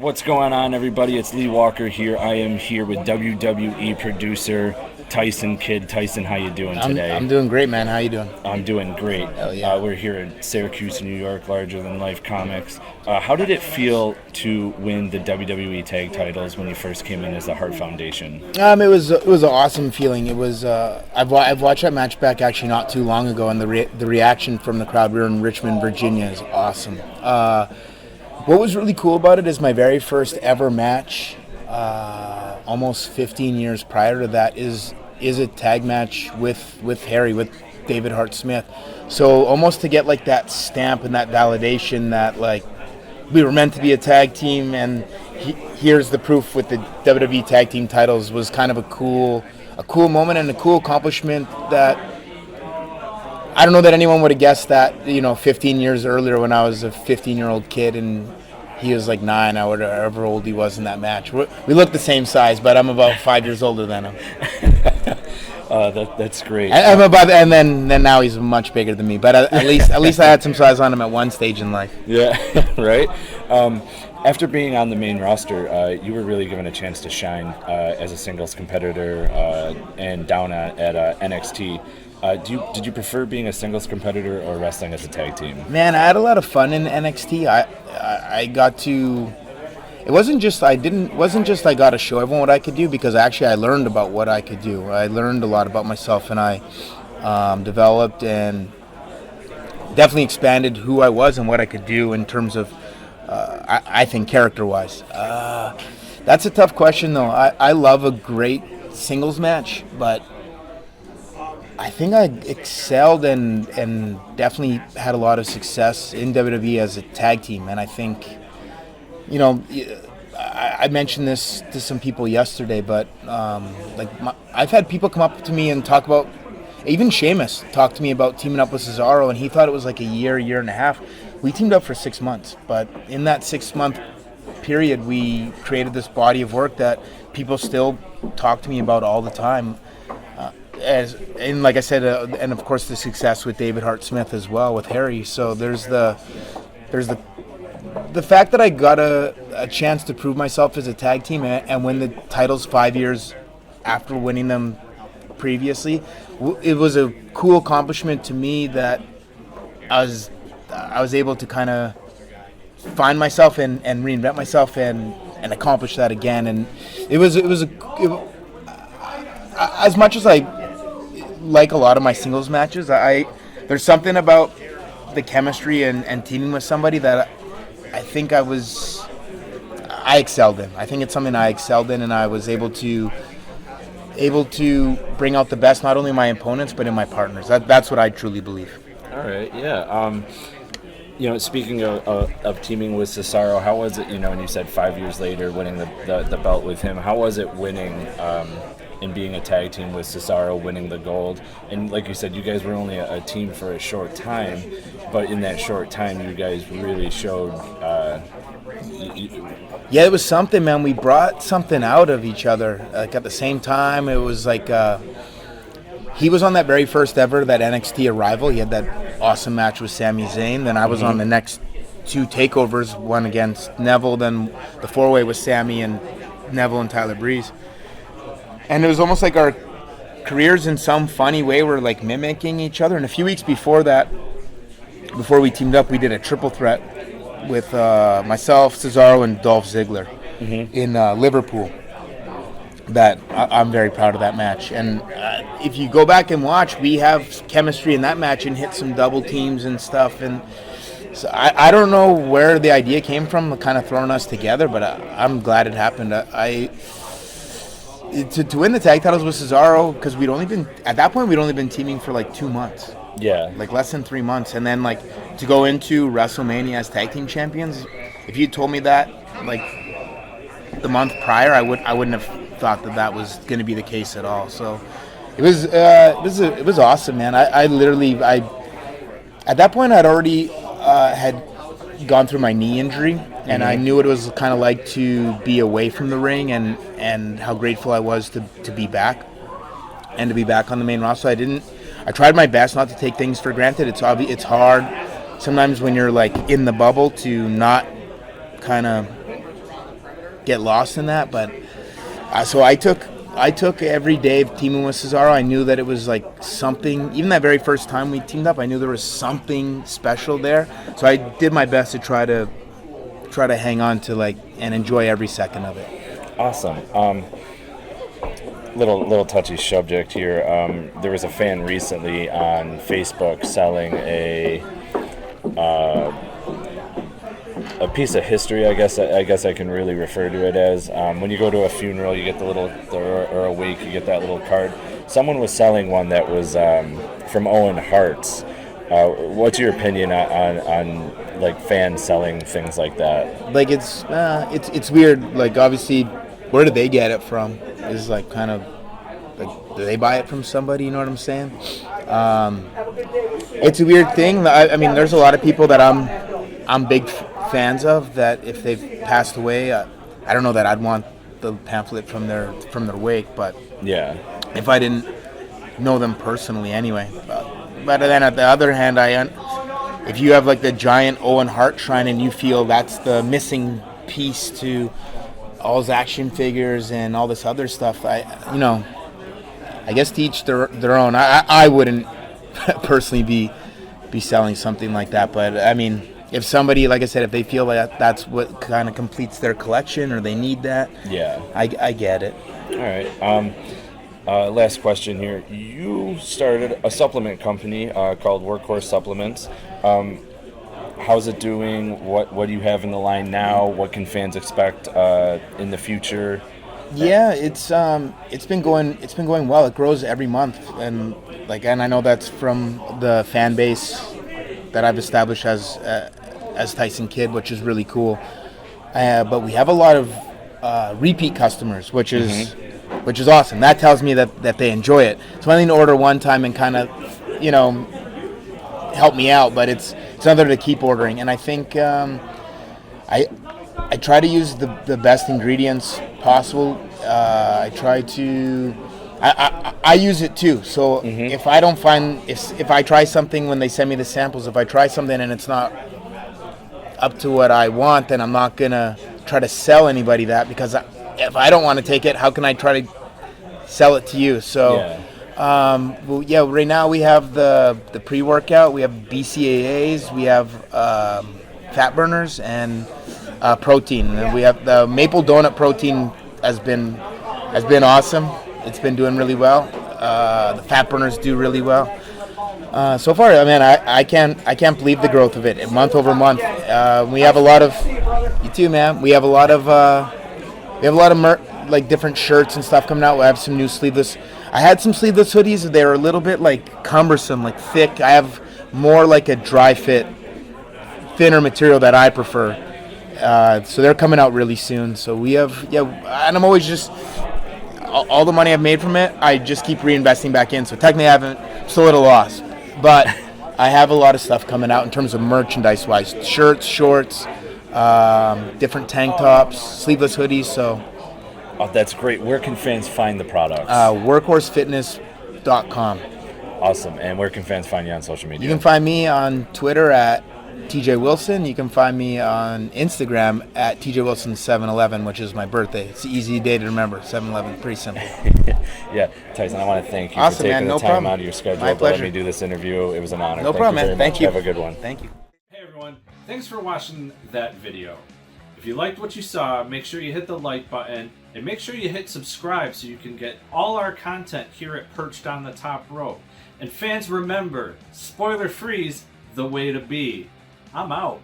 What's going on, everybody? It's Lee Walker here. I am here with WWE producer Tyson. Tyson, how you doing today? I'm doing great, man. How you doing? I'm doing great. Hell yeah. We're here in Syracuse, New York, larger than life comics. How did it feel to win the WWE tag titles when you first came in as the Hart Foundation? It was an awesome feeling. It was I've watched that match back actually not too long ago, and the reaction from the crowd. We were in Richmond, Virginia, is awesome. What was really cool about it is my very first ever match, almost 15 years prior to that, is a tag match with Harry, with David Hart Smith. So almost to get like that stamp and that validation that like we were meant to be a tag team, and here's the proof with the WWE tag team titles, was kind of a cool moment and a cool accomplishment that I don't know that anyone would have guessed that, 15 years earlier when I was a 15-year-old kid and he was like 9, or however old he was in that match. We look the same size, but I'm about 5 years older than him. That's great. And then now he's much bigger than me. But at least I had some size on him at one stage in life. Yeah, right. After being on the main roster, you were really given a chance to shine as a singles competitor and down at NXT. Did you prefer being a singles competitor or wrestling as a tag team? Man, I had a lot of fun in NXT. I got to. It wasn't just I got to show everyone what I could do, because actually I learned about what I could do. I learned a lot about myself, and I developed and definitely expanded who I was and what I could do in terms of, I think, character-wise. That's a tough question, though. I love a great singles match, but I think I excelled and definitely had a lot of success in WWE as a tag team. And I think, I mentioned this to some people yesterday, but I've had people come up to me and talk about, even Sheamus talked to me about teaming up with Cesaro, and he thought it was like a year and a half. We teamed up for 6 months, but in that 6-month period, we created this body of work that people still talk to me about all the time. And like I said, and of course the success with David Hart Smith as well, with Harry. So there's the fact that I got a chance to prove myself as a tag team and win the titles 5 years after winning them previously. It was a cool accomplishment to me that I was able to kind of find myself and reinvent myself and accomplish that again. And as much as I like a lot of my singles matches, there's something about the chemistry and teaming with somebody that I think I excelled in. I think it's something I excelled in, and I was able to bring out the best, not only in my opponents but in my partners. That's what I truly believe. All right, yeah. Speaking of teaming with Cesaro, how was it? And you said 5 years later winning the belt with him. How was it winning? And being a tag team with Cesaro, winning the gold? And like you said, you guys were only a team for a short time, but in that short time you guys really showed Yeah, it was something, man. We brought something out of each other. Like at the same time, it was like he was on that very first ever, that NXT arrival. He had that awesome match with Sami Zayn. Then I was on the next 2 takeovers, one against Neville, then the 4-way with Sami and Neville and Tyler Breeze. And it was almost like our careers in some funny way were like mimicking each other. And a few weeks before that, before we teamed up, we did a triple threat with myself, Cesaro, and Dolph Ziggler in Liverpool. That I'm very proud of that match. And if you go back and watch, we have chemistry in that match and hit some double teams and stuff. And so I don't know where the idea came from, kind of throwing us together, but I'm glad it happened. To win the tag titles with Cesaro, because we'd only been teaming for like 2 months. Yeah. Like less than 3 months. And then like to go into WrestleMania as tag team champions, if you told me that like the month prior, I wouldn't have thought that was going to be the case at all. So it was awesome, man. I literally at that point I'd already had gone through my knee injury. And I knew what it was kind of like to be away from the ring, and how grateful I was to be back and to be back on the main roster. I tried my best not to take things for granted. It's hard sometimes when you're like in the bubble to not kind of get lost in that. But so I took every day of teaming with Cesaro. I knew that it was like something. Even that very first time we teamed up, I knew there was something special there. So I did my best to try to hang on to and enjoy every second of it. Awesome. Little touchy subject here. There was a fan recently on Facebook selling a piece of history. I guess I can really refer to it as. When you go to a funeral, you get or a wake, you get that little card. Someone was selling one that was from Owen Hearts. What's your opinion on like fans selling things like that? Like it's weird. Like obviously, where do they get it from? Is like kind of like, do they buy it from somebody? You know what I'm saying? It's a weird thing. I mean, there's a lot of people that I'm big fans of that if they've passed away, I don't know that I'd want the pamphlet from their wake, but yeah, if I didn't know them personally anyway. But then at the other hand, if you have like the giant Owen Hart shrine and you feel that's the missing piece to all his action figures and all this other stuff, I guess to each their own. I wouldn't personally be selling something like that, but I mean, if somebody, like I said, if they feel like that's what kind of completes their collection or they need that, yeah, I get it. All right. Last question here. You started a supplement company called Workhorse Supplements. How's it doing? What do you have in the line now? What can fans expect in the future? Yeah, it's been going well. It grows every month, and I know that's from the fan base that I've established as Tyson Kid, which is really cool. But we have a lot of repeat customers, which is awesome. That tells me that they enjoy it. It's one thing to order one time and kind of, help me out, but it's another to keep ordering. And I think I try to use the best ingredients possible. I try to. I use it too. So if I don't find if I try something when they send me the samples, if I try something and it's not up to what I want, then I'm not gonna try to sell anybody that, because if I don't want to take it, how can I try to sell it to you? So, right now we have the pre-workout, we have BCAAs, we have fat burners, and protein. And we have the maple donut protein has been awesome. It's been doing really well. The fat burners do really well. So far, I mean, I can't believe the growth of it, month over month. We have a lot of, you too, man. We have a lot of like different shirts and stuff coming out. We have some new sleeveless. I had some sleeveless hoodies. They were a little bit like cumbersome, like thick. I have more like a dry fit, thinner material that I prefer. So they're coming out really soon. So we have, and I'm always just, all the money I've made from it, I just keep reinvesting back in. So technically I'm still at a loss. But I have a lot of stuff coming out in terms of merchandise-wise. Shirts, shorts, different tank tops, sleeveless hoodies. So, that's great. Where can fans find the products? Workhorsefitness.com. Awesome. And where can fans find you on social media? You can find me on Twitter at TJ Wilson. You can find me on Instagram at TJ Wilson 711, which is my birthday. It's an easy day to remember. 711, pretty simple. Yeah, Tyson, I want to thank you awesome, for taking man. No the time problem. out of your schedule My to pleasure. let me do this interview. It was an honor. No problem, man. Thank you. Have a good one. Thank you. Hey everyone, thanks for watching that video. If you liked what you saw, make sure you hit the like button and make sure you hit subscribe so you can get all our content here at Perched on the Top Rope. And fans, remember, spoiler free's the way to be. I'm out.